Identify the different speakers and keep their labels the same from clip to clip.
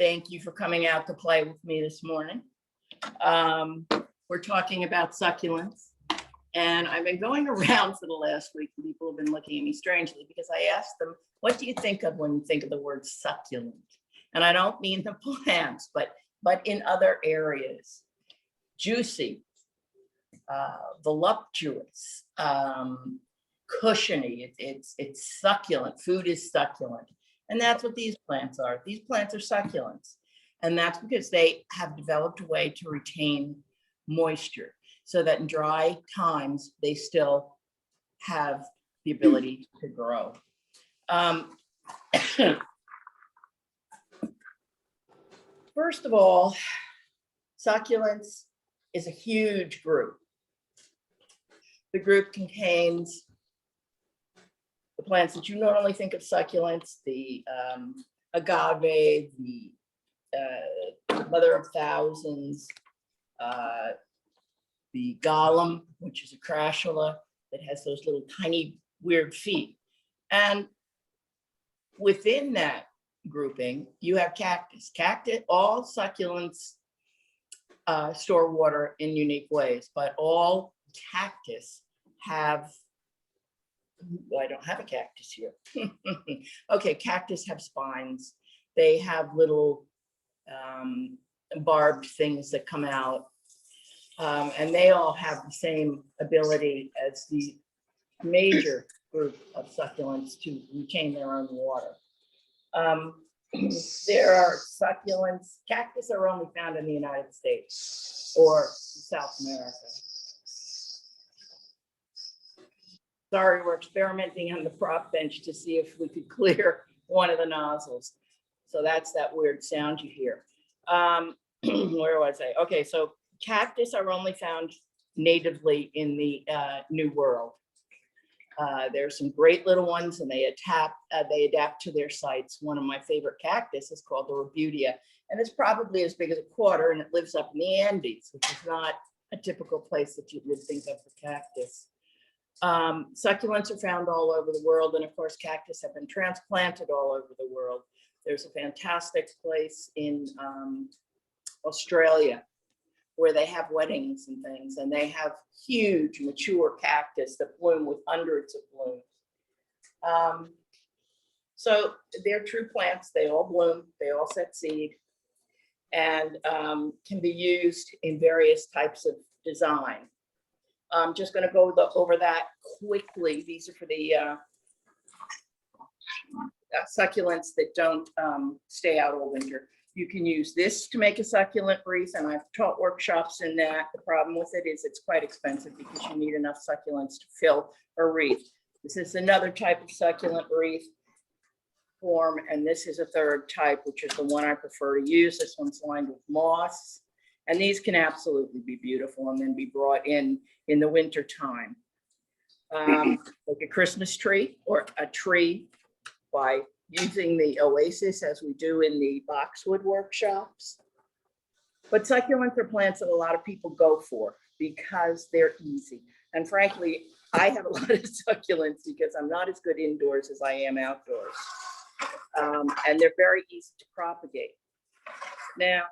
Speaker 1: Thank you for coming out to play with me this morning. We're talking about succulents, and I've been going around for the last week, and people have been looking at me strangely because I asked them, what do you think of when you think of the word succulent? And I don't mean the plants, but in other areas. Juicy, voluptuous, cushiony, it's succulent. Food is succulent. And that's what these plants are. These plants are succulents. And that's because they have developed a way to retain moisture so that in dry times, they still have the ability to grow. First of all, succulents is a huge group. The group contains the plants that you normally think of succulents, the agave, the mother of thousands, the golem, which is a crassula that has those little tiny weird feet. And within that grouping, you have cactus. All succulents store water in unique ways, but all cactus have, well, I don't have a cactus here. Okay, cactus have spines. They have little barbed things that come out. And they all have the same ability as the major group of succulents to retain their own water. There are succulents, cactus are only found in the United States or South America. Sorry, we're experimenting on the prop bench to see if we could clear one of the nozzles. So that's that weird sound you hear. Where was I? Okay, so cactus are only found natively in the New World. There's some great little ones, and they adapt to their sites. One of my favorite cactus is called the Rebutia, and it's probably as big as a quarter, and it lives up in the Andes, which is not a typical place that you would think of for cactus. Succulents are found all over the world, and of course, cactus have been transplanted all over the world. There's a fantastic place in Australia where they have weddings and things, and they have huge mature cactus that bloom with hundreds of blooms. So they're true plants. They all bloom, they all set seed, and can be used in various types of design. I'm just going to go over that quickly. These are for the succulents that don't stay out all winter. You can use this to make a succulent wreath, and I've taught workshops in that. The problem with it is it's quite expensive because you need enough succulents to fill a wreath. This is another type of succulent wreath form, and this is a third type, which is the one I prefer to use. This one's lined with moss, and these can absolutely be beautiful and then be brought in the winter time. Like a Christmas tree or a tree by using the oasis as we do in the boxwood workshops. But succulents are plants that a lot of people go for because they're easy. And frankly, I have a lot of succulents because I'm not as good indoors as I am outdoors. And they're very easy to propagate. Now,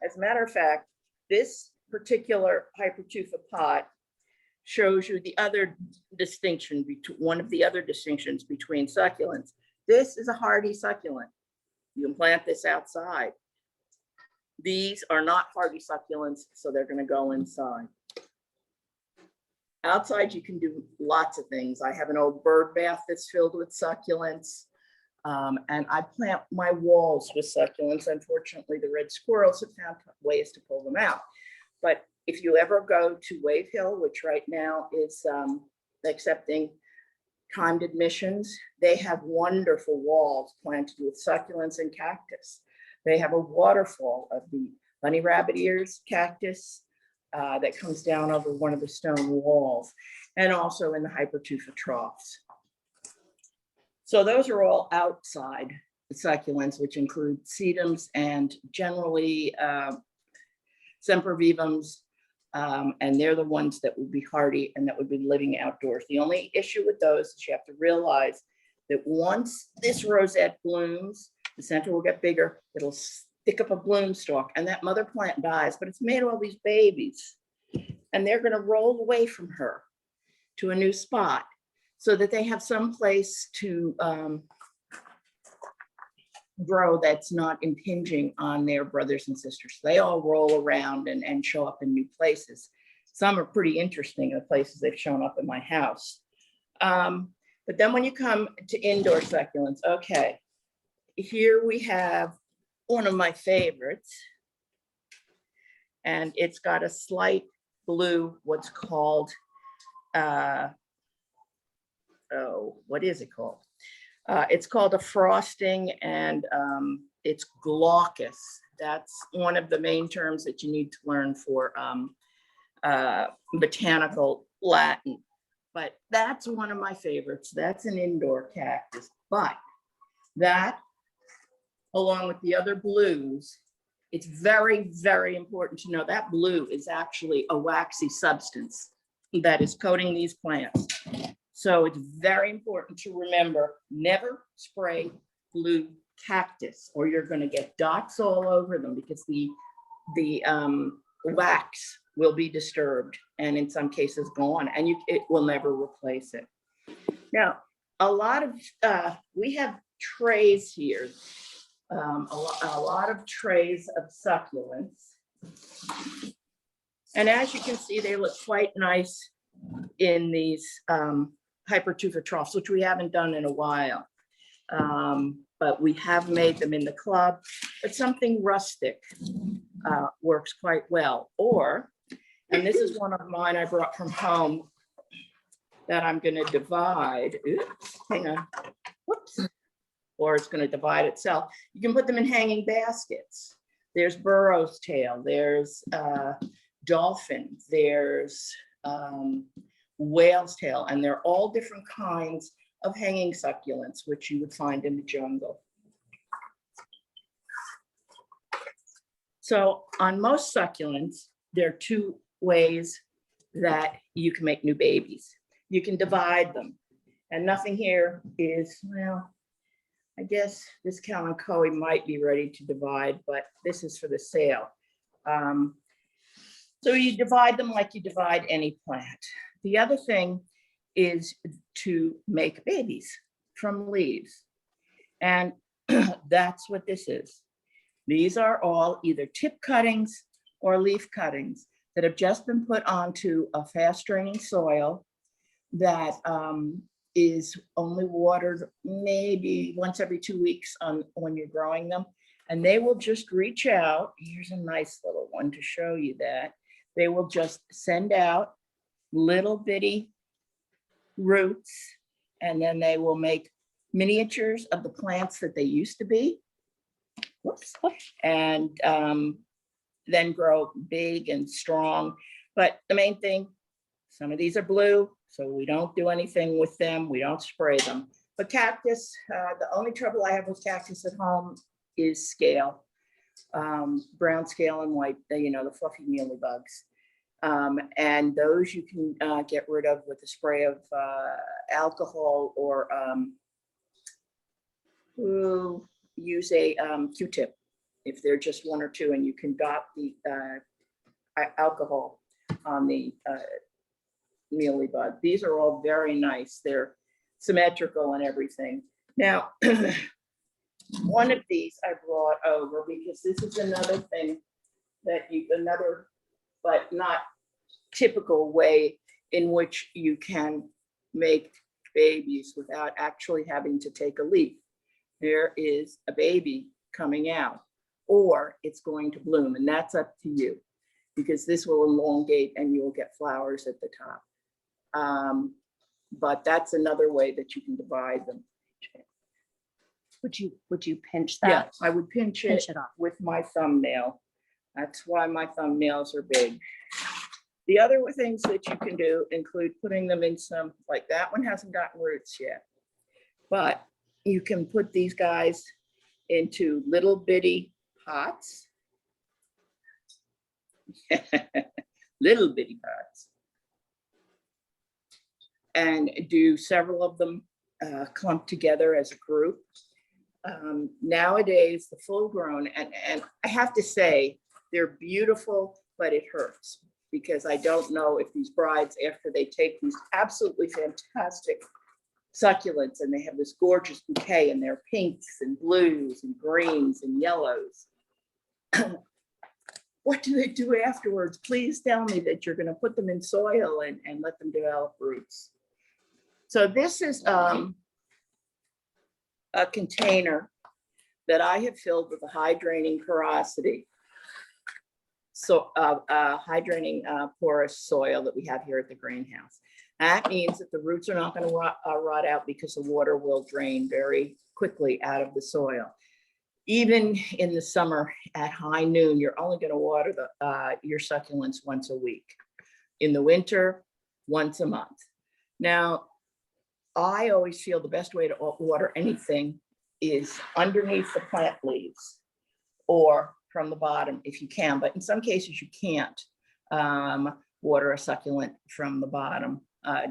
Speaker 1: as a matter of fact, this particular hypertufa pot shows you the other distinction, one of the other distinctions between succulents. This is a hardy succulent. You can plant this outside. These are not hardy succulents, so they're going to go inside. Outside, you can do lots of things. I have an old bird bath that's filled with succulents, and I plant my walls with succulents. Unfortunately, the red squirrels have found ways to pull them out. But if you ever go to Wave Hill, which right now is accepting timed admissions, they have wonderful walls planted with succulents and cactus. They have a waterfall of the bunny rabbit ears cactus that comes down over one of the stone walls, and also in the hypertufa troughs. So those are all outside succulents, which include sedums and generally sempervivums, and they're the ones that would be hardy and that would be living outdoors. The only issue with those is you have to realize that once this rosette blooms, the center will get bigger, it'll pick up a bloom stalk and that mother plant dies, but it's made all these babies and they're going to roll away from her to a new spot so that they have some place to grow that's not impinging on their brothers and sisters. They all roll around and show up in new places. Some are pretty interesting, the places they've shown up in my house. But then when you come to indoor succulents, okay, here we have one of my favorites, and it's got a slight blue, what's called, what is it called? It's called a frosting, and it's glaucus. That's one of the main terms that you need to learn for botanical Latin. But that's one of my favorites. That's an indoor cactus. But that, along with the other blues, it's very, very important to know that blue is actually a waxy substance that is coating these plants. So it's very important to remember, never spray blue cactus or you're going to get dots all over them because the wax will be disturbed and in some cases gone, and it will never replace it. Now, a lot of, we have trays here, a lot of trays of succulents. And as you can see, they look quite nice in these hypertufa troughs, which we haven't done in a while. But we have made them in the club, but something rustic works quite well. Or, and this is one of mine I brought from home that I'm going to divide. Oops, hang on. Whoops. Or it's going to divide itself. You can put them in hanging baskets. There's burro's tail, there's dolphin, there's whale's tail, and they're all different kinds of hanging succulents, which you would find in the jungle. So on most succulents, there are two ways that you can make new babies. You can divide them, and nothing here is, well, I guess this Kalanchoe might be ready to divide, but this is for the sale. So you divide them like you divide any plant. The other thing is to make babies from leaves. And that's what this is. These are all either tip cuttings or leaf cuttings that have just been put onto a fast draining soil that is only watered maybe once every 2 weeks when you're growing them. And they will just reach out. Here's a nice little one to show you that. They will just send out little bitty roots, and then they will make miniatures of the plants that they used to be. Whoops. And then grow big and strong. But the main thing, some of these are blue, so we don't do anything with them. We don't spray them. But cactus, the only trouble I have with cactus at home is scale, brown scale and white, the fluffy mealybugs. And those you can get rid of with a spray of alcohol, or use a Q-tip if they're just one or two, and you can dot the alcohol on the mealybug. These are all very nice. They're symmetrical and everything. Now, one of these I brought over because this is another thing that another, but not typical way in which you can make babies without actually having to take a leaf. There is a baby coming out, or it's going to bloom, and that's up to you, because this will elongate and you'll get flowers at the top. But that's another way that you can divide them.
Speaker 2: Would you pinch that?
Speaker 1: Yeah, I would pinch it
Speaker 2: off
Speaker 1: with my thumbnail. That's why my thumbnails are big. The other things that you can do include putting them in some, like that one hasn't gotten roots yet, but you can put these guys into little bitty pots. Little bitty pots. And do several of them clumped together as a group. Nowadays, the full grown, and I have to say, they're beautiful, but it hurts because I don't know if these brides, after they take these absolutely fantastic succulents and they have this gorgeous bouquet and they're pinks and blues and greens and yellows, what do they do afterwards? Please tell me that you're going to put them in soil and let them develop roots. So this is a container that I have filled with a high draining porosity. So high draining porous soil that we have here at the greenhouse. That means that the roots are not going to rot out because the water will drain very quickly out of the soil. Even in the summer at high noon, you're only going to water your succulents once a week. In the winter, once a month. Now, I always feel the best way to water anything is underneath the plant leaves or from the bottom if you can, but in some cases you can't water a succulent from the bottom,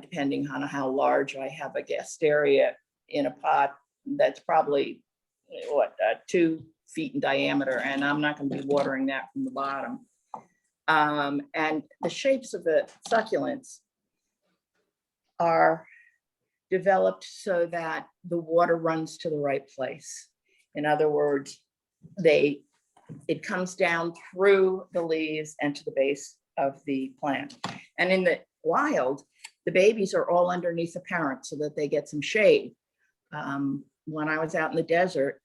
Speaker 1: depending on how large I have a gasteria in a pot that's probably 2 feet in diameter, and I'm not going to be watering that from the bottom. And the shapes of the succulents are developed so that the water runs to the right place. In other words, it comes down through the leaves and to the base of the plant. And in the wild, the babies are all underneath the parent so that they get some shade. When I was out in the desert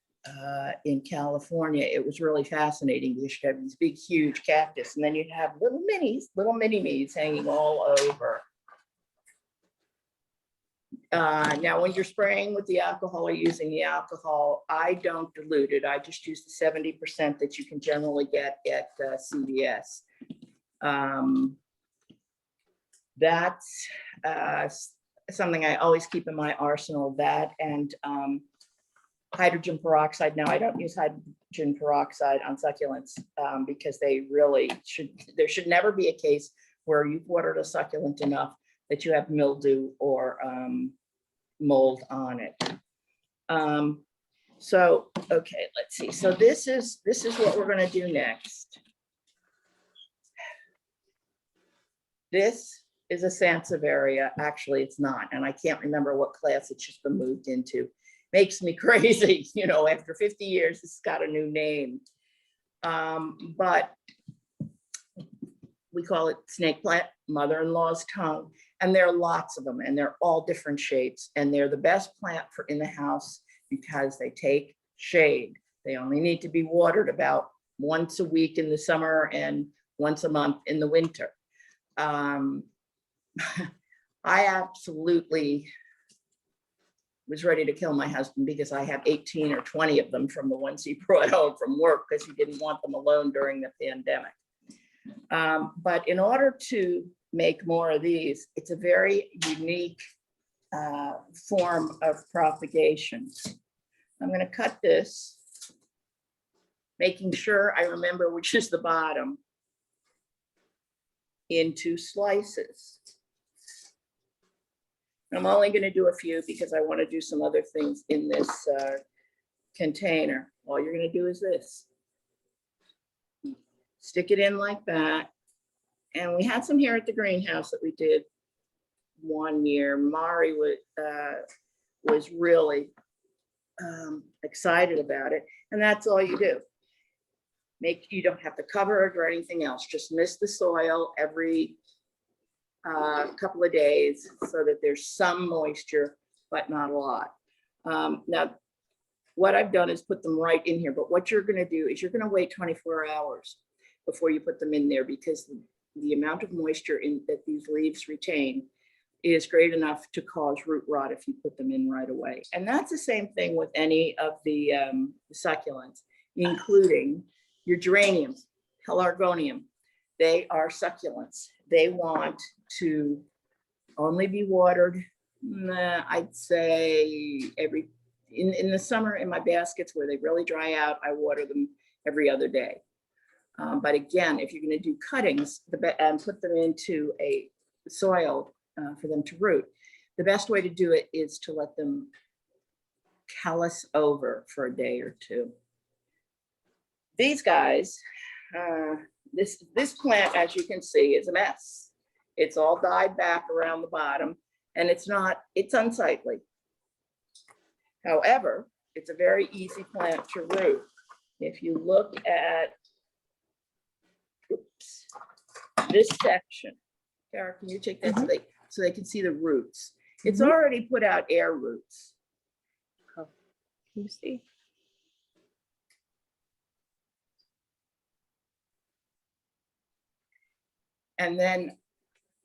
Speaker 1: in California, it was really fascinating. You should have these big, huge cactus, and then you'd have little mini-me's hanging all over. Now, when you're spraying with the alcohol or using the alcohol, I don't dilute it. I just use the 70% that you can generally get at CVS. That's something I always keep in my arsenal, that and hydrogen peroxide. Now, I don't use hydrogen peroxide on succulents because there should never be a case where you've watered a succulent enough that you have mildew or mold on it. So, okay, let's see. So this is what we're going to do next. This is a Sansavaria. Actually, it's not, and I can't remember what class it's just been moved into. Makes me crazy, you know, after 50 years, it's got a new name. But we call it snake plant, mother-in-law's tongue. And there are lots of them, and they're all different shapes. And they're the best plant for in the house because they take shade. They only need to be watered about once a week in the summer and once a month in the winter. I absolutely was ready to kill my husband because I have 18 or 20 of them from the ones he brought home from work because he didn't want them alone during the pandemic. But in order to make more of these, it's a very unique form of propagation. I'm going to cut this, making sure I remember which is the bottom, into slices. I'm only going to do a few because I want to do some other things in this container. All you're going to do is this. Stick it in like that. And we had some here at the greenhouse that we did one year. Mari was really excited about it. And that's all you do. You don't have to cover it or anything else. Just mist the soil every couple of days so that there's some moisture, but not a lot. Now, what I've done is put them right in here. But what you're going to do is you're going to wait 24 hours before you put them in there because the amount of moisture that these leaves retain is great enough to cause root rot if you put them in right away. And that's the same thing with any of the succulents, including your geraniums, pelargonium. They are succulents. They want to only be watered, I'd say in the summer in my baskets where they really dry out, I water them every other day. But again, if you're going to do cuttings and put them into a soil for them to root, the best way to do it is to let them callus over for a day or two. These guys, this plant, as you can see, is a mess. It's all dyed back around the bottom, and it's unsightly. However, it's a very easy plant to root. If you look at, oops, this section, Kara, can you take that so they can see the roots? It's already put out air roots.
Speaker 2: Oh, can you see?
Speaker 1: And then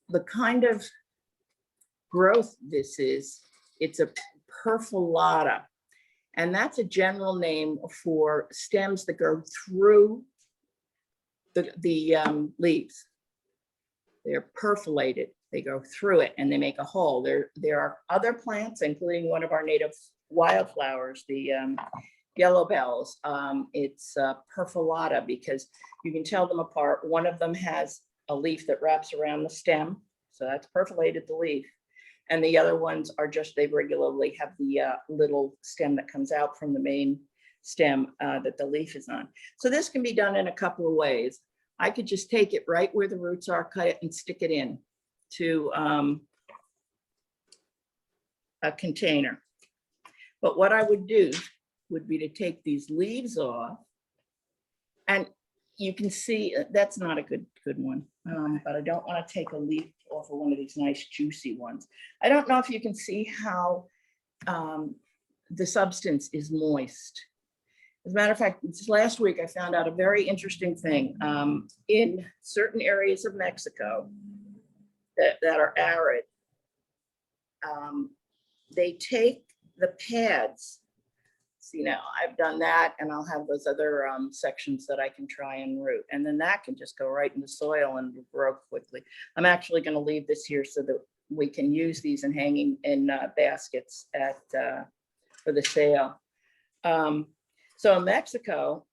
Speaker 1: the kind of growth this is, it's a perfilata. And that's a general name for stems that go through the leaves. They're perfilated. They go through it and they make a hole. There are other plants, including one of our native wildflowers, the yellow bells. It's perfilata because you can tell them apart. One of them has a leaf that wraps around the stem, so that's perfilated the leaf. And the other ones are just, they regularly have the little stem that comes out from the main stem that the leaf is on. So this can be done in a couple of ways. I could just take it right where the roots are, cut it and stick it in to a container. But what I would do would be to take these leaves off, and you can see that's not a good one, but I don't want to take a leaf off of one of these nice juicy ones. I don't know if you can see how the substance is moist. As a matter of fact, this last week I found out a very interesting thing. In certain areas of Mexico that are arid, they take the pads. See, now I've done that, and I'll have those other sections that I can try and root, and then that can just go right in the soil and grow quickly. I'm actually going to leave this here so that we can use these in hanging in baskets for the sale. So in Mexico,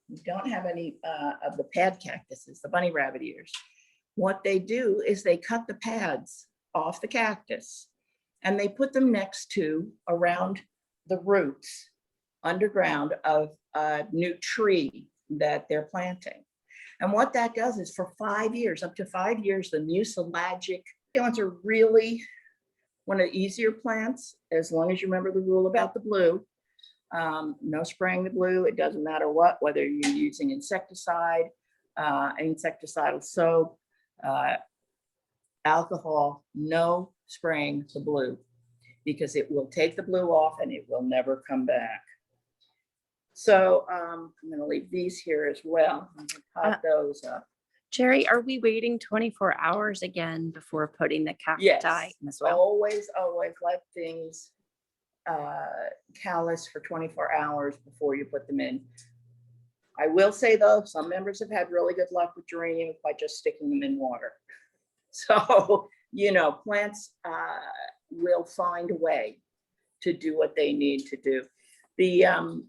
Speaker 1: we don't have any of the pad cactuses, the bunny rabbit ears. What they do is they cut the pads off the cactus and they put them next to, around the roots underground of a new tree that they're planting. And what that does is for 5 years, up to 5 years, the mucilagic plants are really one of the easier plants, as long as you remember the rule about the blue. No spraying the blue. It doesn't matter what, whether you're using insecticide, insecticidal soap, alcohol, no spraying the blue, because it will take the blue off and it will never come back. So I'm going to leave these here as well. Pot those up.
Speaker 2: Jerre, are we waiting 24 hours again before putting the cacti in as well?
Speaker 1: Always let things callus for 24 hours before you put them in. I will say though, some members have had really good luck with geraniums by just sticking them in water. So, you know, plants will find a way to do what they need to do. The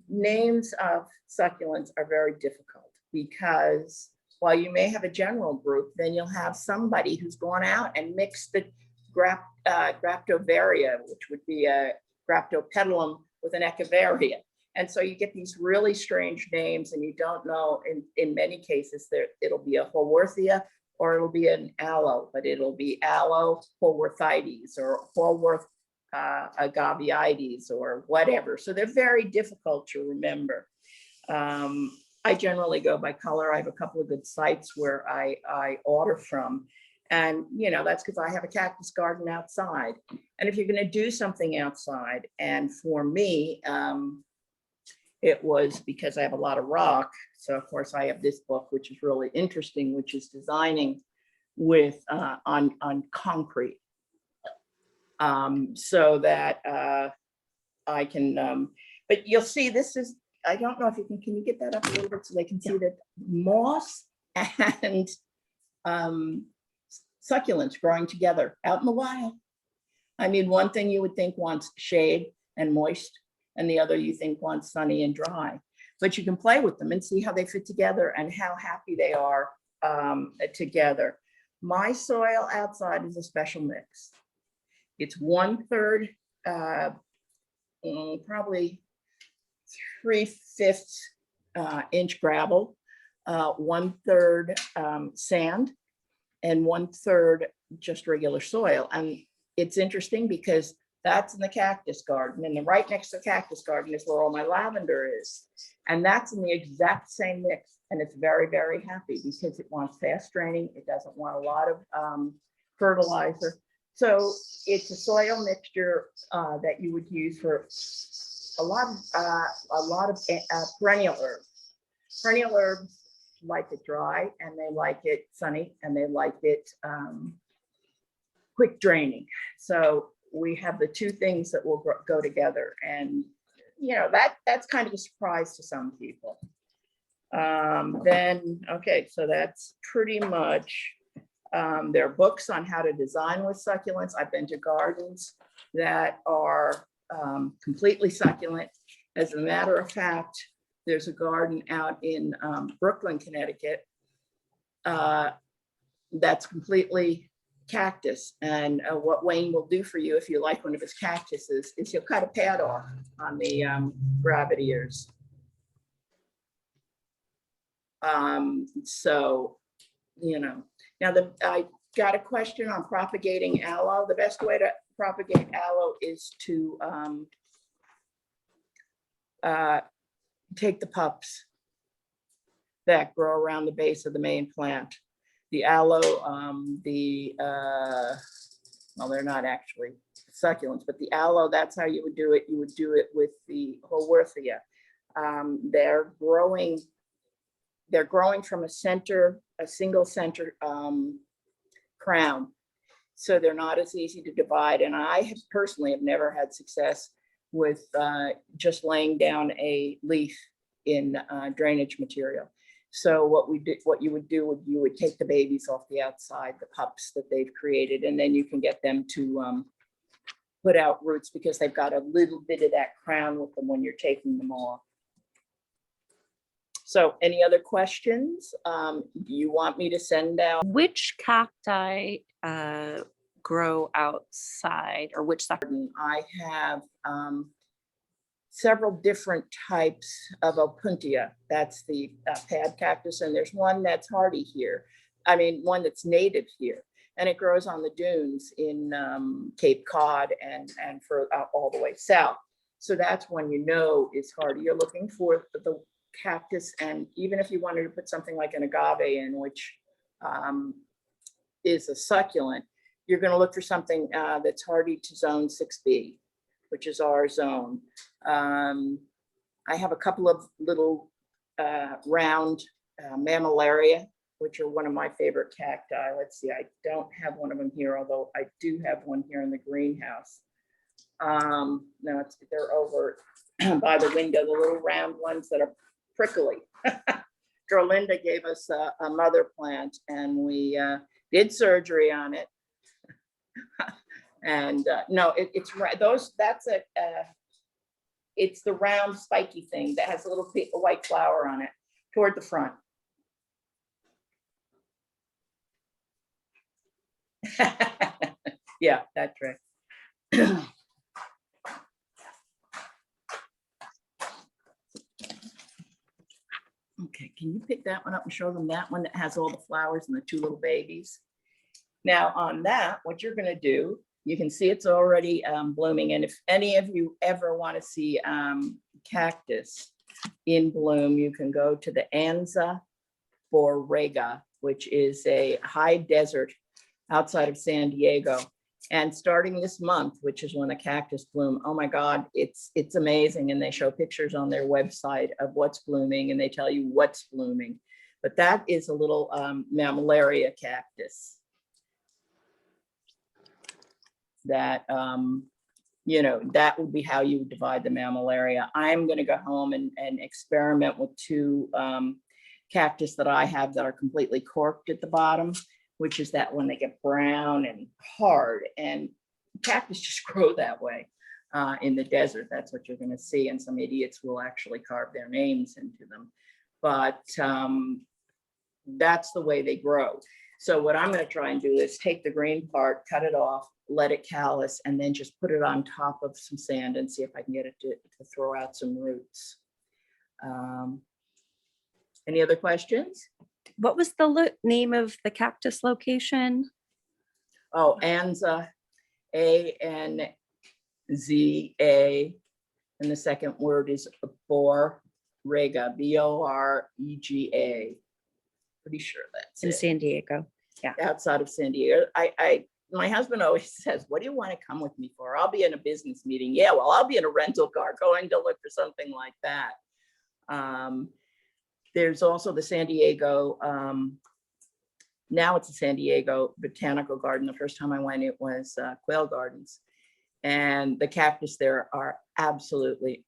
Speaker 1: names of succulents are very difficult because while you may have a general group, then you'll have somebody who's gone out and mixed the Graptovaria, which would be a Graptopetalum, with an Echeveria. And so you get these really strange names, and you don't know, in many cases, it'll be a Haworthia or it'll be an aloe, but it'll be aloe Haworthides or Haworth agaviides or whatever. So they're very difficult to remember. I generally go by color. I have a couple of good sites where I order from. And, you know, that's because I have a cactus garden outside. And if you're going to do something outside, and for me, it was because I have a lot of rock. So, of course, I have this book, which is really interesting, which is designing with on concrete. So that I can, but you'll see this is, I don't know if you can you get that up a little bit so they can see that moss and succulents growing together out in the wild. I mean, one thing you would think wants shade and moist, and the other you think wants sunny and dry. But you can play with them and see how they fit together and how happy they are together. My soil outside is a special mix. It's 1/3 probably 3/5 inch gravel, 1/3 sand, and 1/3 just regular soil. And it's interesting because that's in the cactus garden, and then right next to the cactus garden is where all my lavender is. And that's in the exact same mix. And it's very, very happy because it wants fast draining. It doesn't want a lot of fertilizer. So it's a soil mixture that you would use for a lot of perennial herbs. Perennial herbs like it dry, and they like it sunny, and they like it quick draining. So we have the two things that will go together, and you know that's kind of a surprise to some people. Then okay, so that's pretty much. There are books on how to design with succulents. I've been to gardens that are completely succulent. As a matter of fact, there's a garden out in Brooklyn, Connecticut, that's completely cactus. And what Wayne will do for you if you like one of his cactuses is he'll cut a pad off on the gravity ears. So, you know, now I got a question on propagating aloe. The best way to propagate aloe is to take the pups that grow around the base of the main plant. The aloe, well, they're not actually succulents, but the aloe, that's how you would do it. You would do it with the Haworthia. They're growing from a single center crown. So they're not as easy to divide. And I have personally have never had success with just laying down a leaf in drainage material. So what you would do, you would take the babies off the outside, the pups that they've created, and then you can get them to put out roots because they've got a little bit of that crown with them when you're taking them off. So any other questions? Do you want me to send out?
Speaker 2: Which cacti grow outside, or which
Speaker 1: garden? I have several different types of Opuntia. That's the pad cactus, and there's one that's hardy here. I mean, one that's native here, and it grows on the dunes in Cape Cod and for all the way south. So that's when you know it's hardy. You're looking for the cactus, and even if you wanted to put something like an agave in, which is a succulent, you're going to look for something that's hardy to zone 6B, which is our zone. I have a couple of little round mammillaria, which are one of my favorite cacti. Let's see, I don't have one of them here, although I do have one here in the greenhouse. No, they're over by the window, the little round ones that are prickly. Drolinda gave us a mother plant, and we did surgery on it. And no, it's those. That's it's the round spiky thing that has a little white flower on it toward the front. Yeah, that's right. Okay, can you pick that one up and show them that one that has all the flowers and the two little babies? Now on that, what you're going to do, you can see it's already blooming. And if any of you ever want to see cactus in bloom, you can go to the Anza borrega, which is a high desert outside of San Diego. And starting this month, which is when the cactus bloom, oh my God, it's amazing. And they show pictures on their website of what's blooming, and they tell you what's blooming. But that is a little mammillaria cactus that, you know, that would be how you would divide the mammillaria. I'm going to go home and experiment with two cactus that I have that are completely corked at the bottom, which is that when they get brown and hard, and cactus just grow that way in the desert. That's what you're going to see. And some idiots will actually carve their names into them. But that's the way they grow. So what I'm going to try and do is take the green part, cut it off, let it callus, and then just put it on top of some sand and see if I can get it to throw out some roots. Any other questions?
Speaker 2: What was the name of the cactus location?
Speaker 1: Oh, Anza, Anza, and the second word is Borrega, Borega. Pretty sure that's
Speaker 2: In
Speaker 1: it.
Speaker 2: San Diego. Yeah.
Speaker 1: Outside of San Diego. My husband always says, what do you want to come with me for? I'll be in a business meeting. Yeah, well, I'll be in a rental car going to look for something like that. There's also the San Diego, now it's a San Diego Botanical Garden. The first time I went, it was Quail Gardens. And the cactus there are absolutely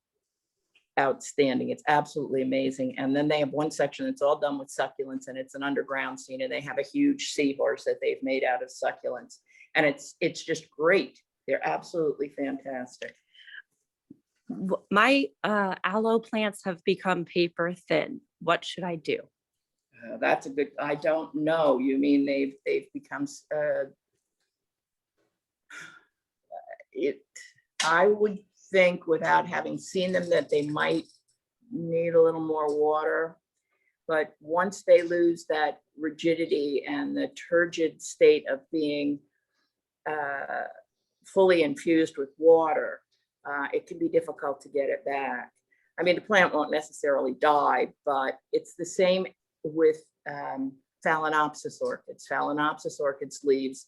Speaker 1: outstanding. It's absolutely amazing. And then they have one section that's all done with succulents, and it's an underground scene, and they have a huge seahorse that they've made out of succulents. And it's just great. They're absolutely fantastic.
Speaker 2: My aloe plants have become paper thin. What should I do?
Speaker 1: That's a good, I don't know. You mean they've become, I would think, without having seen them, that they might need a little more water. But once they lose that rigidity and the turgid state of being fully infused with water, it can be difficult to get it back. I mean, the plant won't necessarily die, but it's the same with Phalaenopsis orchids. Phalaenopsis orchids leaves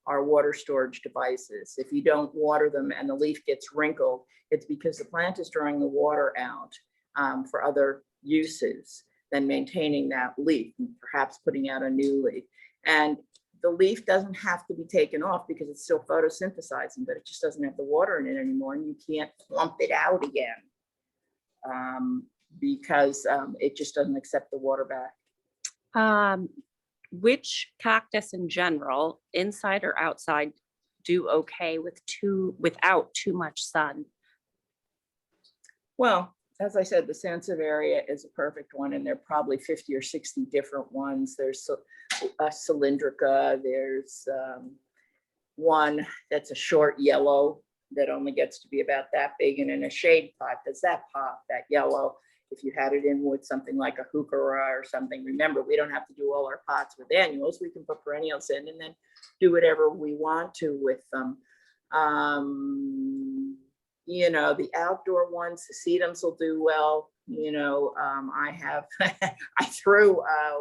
Speaker 1: are water storage devices. If you don't water them and the leaf gets wrinkled, it's because the plant is drawing the water out for other uses than maintaining that leaf, and perhaps putting out a new leaf. And the leaf doesn't have to be taken off because it's still photosynthesizing, but it just doesn't have the water in it anymore, and you can't plump it out again because it just doesn't accept the water back.
Speaker 2: Which cactus in general, inside or outside, do okay without too much sun?
Speaker 1: Well, as I said, the Sansavaria is a perfect one, and there are probably 50 or 60 different ones. There's a cylindrica. There's one that's a short yellow that only gets to be about that big, and in a shade pot. Does that pop, that yellow? If you had it in with something like a heuchera or something, remember, we don't have to do all our pots with annuals. We can put perennials in and then do whatever we want to with them. You know, the outdoor ones, the sedums will do well. You know, I threw,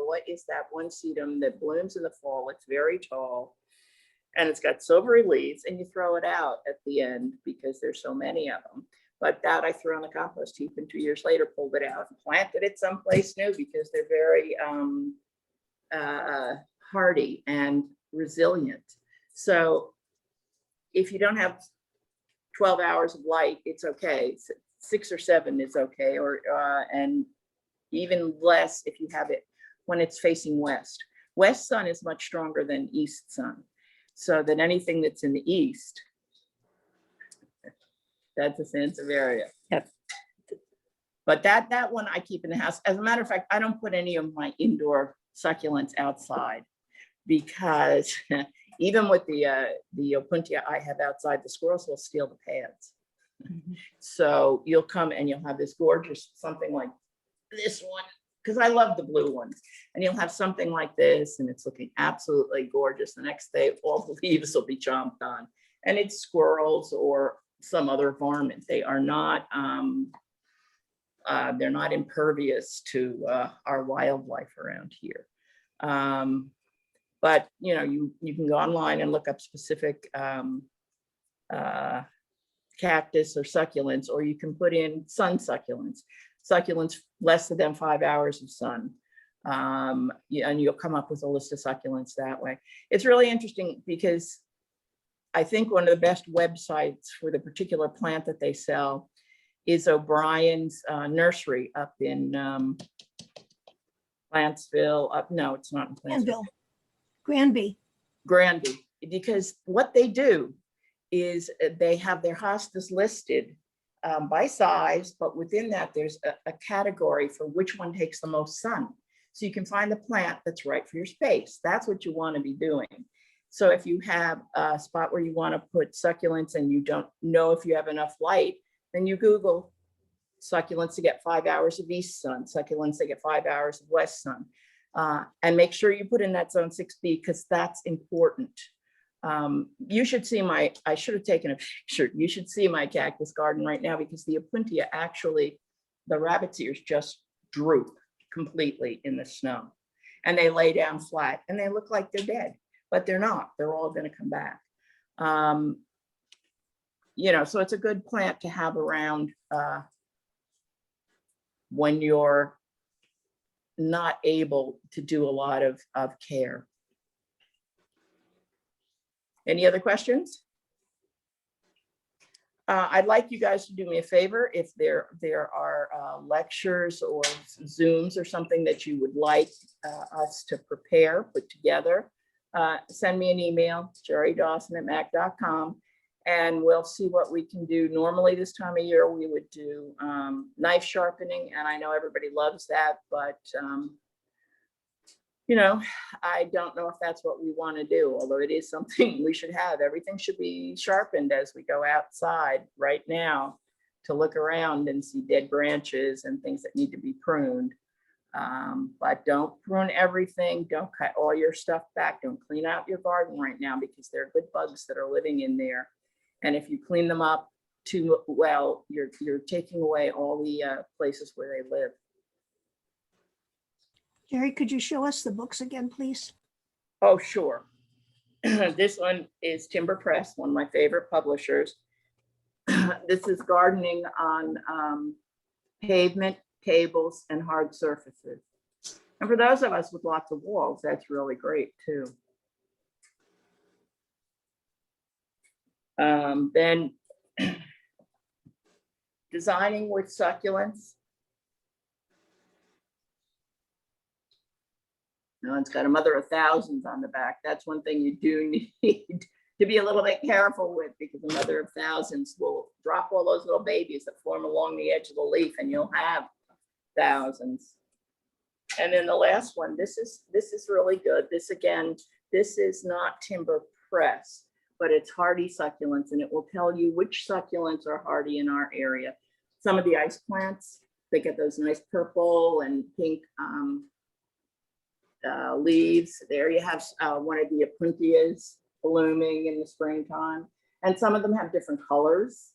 Speaker 1: what is that one sedum that blooms in the fall? It's very tall and it's got silvery leaves, and you throw it out at the end because there's so many of them. But that I threw on the compost heap, and 2 years later pulled it out and planted it someplace new because they're very hardy and resilient. So if you don't have 12 hours of light, it's okay. 6 or 7 is okay, or and even less if you have it when it's facing west. West sun is much stronger than east sun, so that anything that's in the east, that's a Sansavaria.
Speaker 2: Yep.
Speaker 1: But that one I keep in the house. As a matter of fact, I don't put any of my indoor succulents outside because even with the opuntia I have outside, the squirrels will steal the pads. Mm-hmm. So you'll come and you'll have this gorgeous something like this one, because I love the blue ones, and you'll have something like this, and it's looking absolutely gorgeous. The next day, all the leaves will be chomped on, and it's squirrels or some other varmint. They are not they're not impervious to our wildlife around here. But you know, you can go online and look up specific cactus or succulents, or you can put in sun succulents less than 5 hours of sun, and you'll come up with a list of succulents that way. It's really interesting because I think one of the best websites for the particular plant that they sell is O'Brien's nursery up in Plantsville. No, it's not in Plantsville. Granby, because what they do is they have their hostas listed by size, but within that there's a category for which one takes the most sun. so you can find the plant that's right for your space. That's what you want to be doing. So if you have a spot where you want to put succulents and you don't know if you have enough light, then you Google succulents to get 5 hours of east sun, succulents that get 5 hours of west sun. And make sure you put in that zone 6B because that's important. You should see I should have taken a picture. You should see my cactus garden right now because the opuntia actually, the rabbit's ears just droop completely in the snow. And they lay down flat and they look like they're dead, but they're not. They're all going to come back. You know, so it's a good plant to have around when you're not able to do a lot of care. Any other questions? I'd like you guys to do me a favor. If there are lectures or Zooms or something that you would like us to prepare, put together, send me an email, jerredawson@mac.com, and we'll see what we can do. Normally this time of year, we would do knife sharpening, and I know everybody loves that, but you know, I don't know if that's what we want to do, although it is something we should have. Everything should be sharpened as we go outside right now to look around and see dead branches and things that need to be pruned. But don't prune everything. Don't cut all your stuff back. Don't clean out your garden right now because there are good bugs that are living in there. And if you clean them up too well, you're taking away all the places where they live.
Speaker 3: Jerry, could you show us the books again, please?
Speaker 1: Oh, sure. This one is Timber Press, one of my favorite publishers. This is gardening on pavement, tables, and hard surfaces. And for those of us with lots of walls, that's really great too. Then designing with succulents. No, it's got a mother of thousands on the back. That's one thing you do need to be a little bit careful with because a mother of thousands will drop all those little babies that form along the edge of the leaf and you'll have thousands. And then the last one, this is really good. This again, this is not Timber Press, but it's hardy succulents, and it will tell you which succulents are hardy in our area. Some of the ice plants, they get those nice purple and pink leaves. There you have one of the opuntias blooming in the springtime, and some of them have different colors,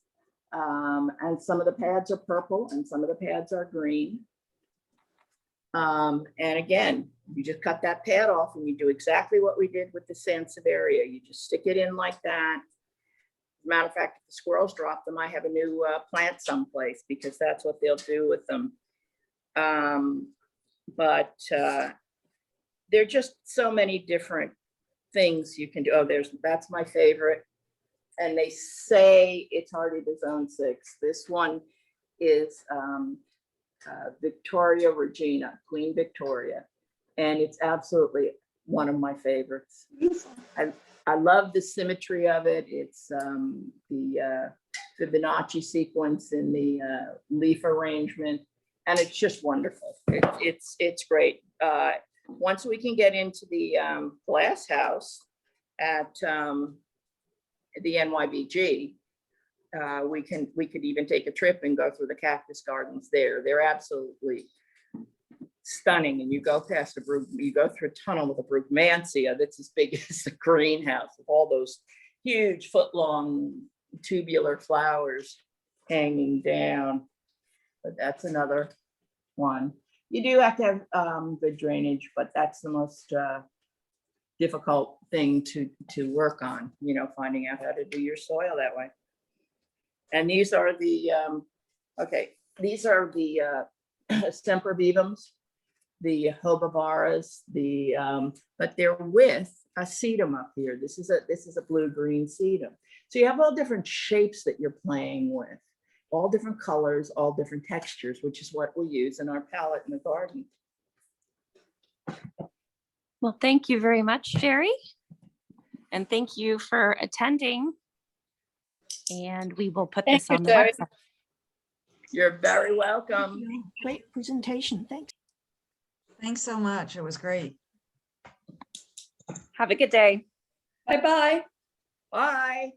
Speaker 1: and some of the pads are purple and some of the pads are green. And again, you just cut that pad off and you do exactly what we did with the Sansavaria. You just stick it in like that. As a matter of fact, if the squirrels drop them, I have a new plant someplace because that's what they'll do with them. But there are just so many different things you can do. Oh, that's my favorite. And they say it's hardy to zone 6. This one is Victoria Regina, Queen Victoria. And it's absolutely one of my favorites. I love the symmetry of it. It's the Fibonacci sequence in the leaf arrangement. And it's just wonderful. It's great. Once we can get into the glass house at the NYBG, we could even take a trip and go through the cactus gardens there. They're absolutely stunning. And you go past you go through a tunnel with a brugmansia that's as big as the greenhouse with all those huge foot-long tubular flowers hanging down. But that's another one. You do have to have good drainage, but that's the most difficult thing to work on, you know, finding out how to do your soil that way. And these are the, these are the sempervivums, the hobovaras, but they're with a sedum up here. This is a blue-green sedum. So you have all different shapes that you're playing with, all different colors, all different textures, which is what we use in our palette in the garden.
Speaker 2: Well, thank you very much, Jerry. And thank you for attending. And we will put this on the website.
Speaker 1: You're very welcome.
Speaker 3: Great presentation. Thanks.
Speaker 4: Thanks so much. It was great.
Speaker 2: Have a good day.
Speaker 5: Bye-bye.
Speaker 1: Bye.